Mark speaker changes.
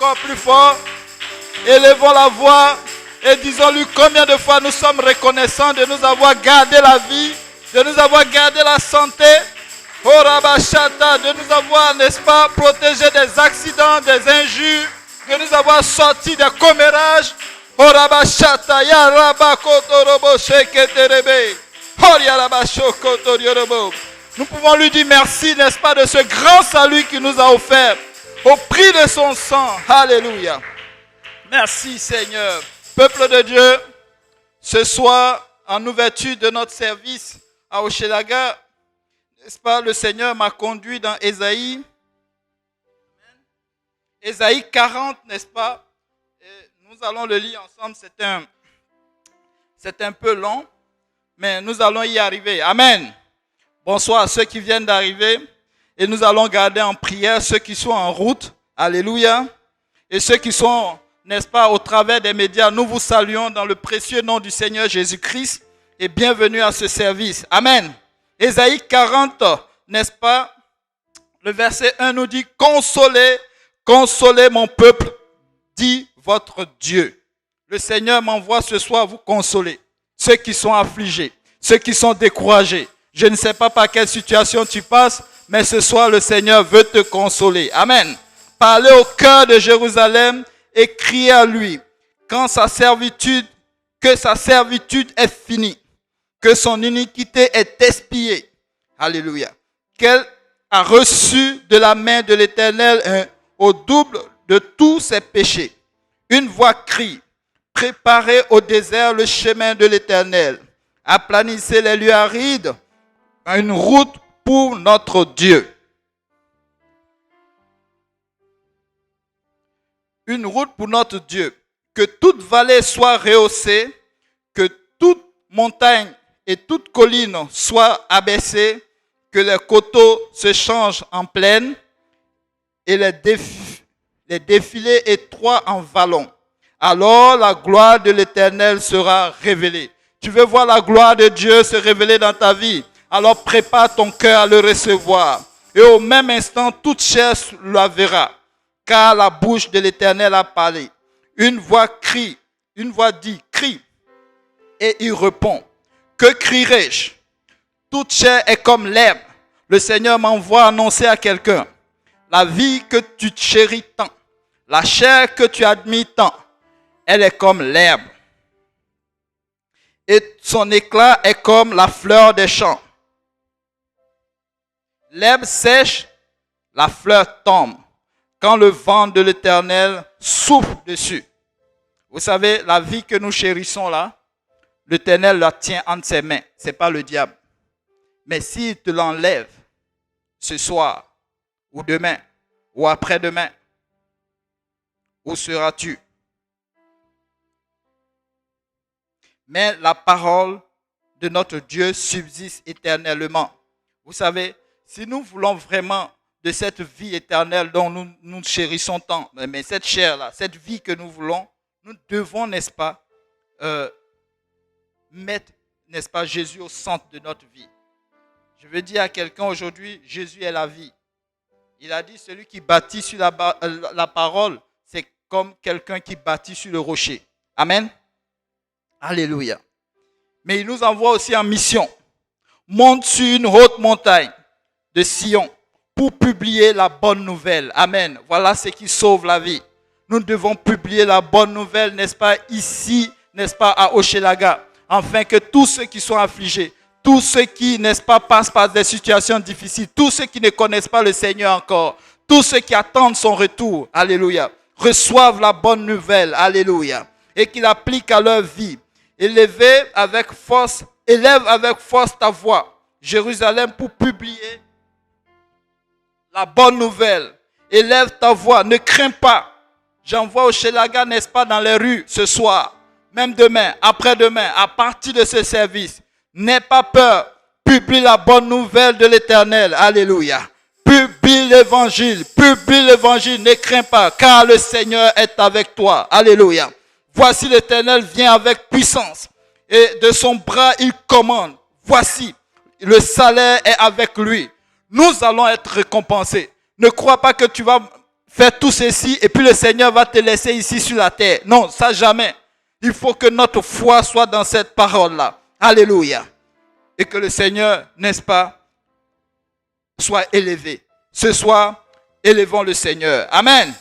Speaker 1: Encore plus fort. Élevons la voix et disons-lui combien de fois nous sommes reconnaissants de nous avoir gardé la vie, de nous avoir gardé la santé. Oh Rabashata, de nous avoir, n'est-ce pas, protégé des accidents, des injures, de nous avoir sortis des commérages. Oh Rabashata, ya Rabakotorobo Sheketerebe. Oh Yarabashokotoriorobo. Nous pouvons lui dire merci, n'est-ce pas, de ce grand salut qu'il nous a offert au prix de son sang. Alléluia. Merci Seigneur. Peuple de Dieu, ce soir, en ouverture de notre service à Hochelaga, n'est-ce pas, le Seigneur m'a conduit dans Ésaïe 40, n'est-ce pas? Et nous allons le lire ensemble, c'est un peu long, mais nous allons y arriver. Amen. Bonsoir à ceux qui viennent d'arriver et nous allons garder en prière ceux qui sont en route. Alléluia. Et ceux qui sont, n'est-ce pas, au travers des médias, nous vous saluons dans le précieux nom du Seigneur Jésus-Christ et bienvenue à ce service. Amen. Ésaïe 40, n'est-ce pas, le verset 1 nous dit « Consolez, consolez mon peuple, dit votre Dieu. » Le Seigneur m'envoie ce soir vous consoler. Ceux qui sont affligés, ceux qui sont découragés. Je ne sais pas par quelle situation tu passes, mais ce soir le Seigneur veut te consoler. Amen. Parlez au cœur de Jérusalem et criez à lui que sa servitude est finie, que son iniquité est expiée. Alléluia. Qu'elle a reçu de la main de l'Éternel au double de tous ses péchés. Une voix crie, préparez au désert le chemin de l'Éternel. Aplanissez les lieux arides, une route pour notre Dieu. Une route pour notre Dieu. Que toute vallée soit rehaussée, que toute montagne et toute colline soient abaissées, que les coteaux se changent en plaine et les défilés étroits en vallons. Alors la gloire de l'Éternel sera révélée. Tu veux voir la gloire de Dieu se révéler dans ta vie? Alors prépare ton cœur à le recevoir. Et au même instant, toute chair la verra. Car la bouche de l'Éternel a parlé. Une voix dit, crie. Et il répond, que crierai-je? Toute chair est comme l'herbe. Le Seigneur m'envoie annoncer à quelqu'un. La vie que tu chéris tant, la chair que tu admires tant, elle est comme l'herbe. Et son éclat est comme la fleur des champs. L'herbe sèche, la fleur tombe, quand le vent de l'Éternel souffle dessus. Vous savez, la vie que nous chérissons là, l'Éternel la tient entre ses mains. Ce n'est pas le diable. Mais s'il te l'enlève ce soir, ou demain, ou après-demain, où seras-tu? Mais la parole de notre Dieu subsiste éternellement. Vous savez, si nous voulons vraiment de cette vie éternelle dont nous chérissons tant, mais cette chair-là, cette vie que nous voulons, nous devons, n'est-ce pas, mettre, n'est-ce pas, Jésus au centre de notre vie. Je veux dire à quelqu'un aujourd'hui, Jésus est la vie. Il a dit, celui qui bâtit sur la parole, c'est comme quelqu'un qui bâtit sur le rocher. Amen. Alléluia. Mais il nous envoie aussi en mission. Monte sur une haute montagne de Sion pour publier la bonne nouvelle. Amen. Voilà ce qui sauve la vie. Nous devons publier la bonne nouvelle, n'est-ce pas, ici, n'est-ce pas, à Hochelaga, afin que tous ceux qui sont affligés, tous ceux qui, n'est-ce pas, passent par des situations difficiles, tous ceux qui ne connaissent pas le Seigneur encore, tous ceux qui attendent son retour, alléluia, reçoivent la bonne nouvelle, alléluia, et qu'ils l'appliquent à leur vie. Élève avec force ta voix, Jérusalem, pour publier la bonne nouvelle. Élève ta voix, ne crains pas. J'envoie Hochelaga, n'est-ce pas, dans les rues ce soir, même demain, après-demain, à partir de ce service. N'aie pas peur, publie la bonne nouvelle de l'Éternel, alléluia. Publie l'évangile, ne crains pas, car le Seigneur est avec toi, alléluia. Voici l'Éternel vient avec puissance, et de son bras il commande. Voici, le salaire est avec lui. Nous allons être récompensés. Ne crois pas que tu vas faire tout ceci et puis le Seigneur va te laisser ici sur la terre. Non, ça jamais. Il faut que notre foi soit dans cette parole-là. Alléluia. Et que le Seigneur, n'est-ce pas, soit élevé. Ce soir, élevons le Seigneur. Amen.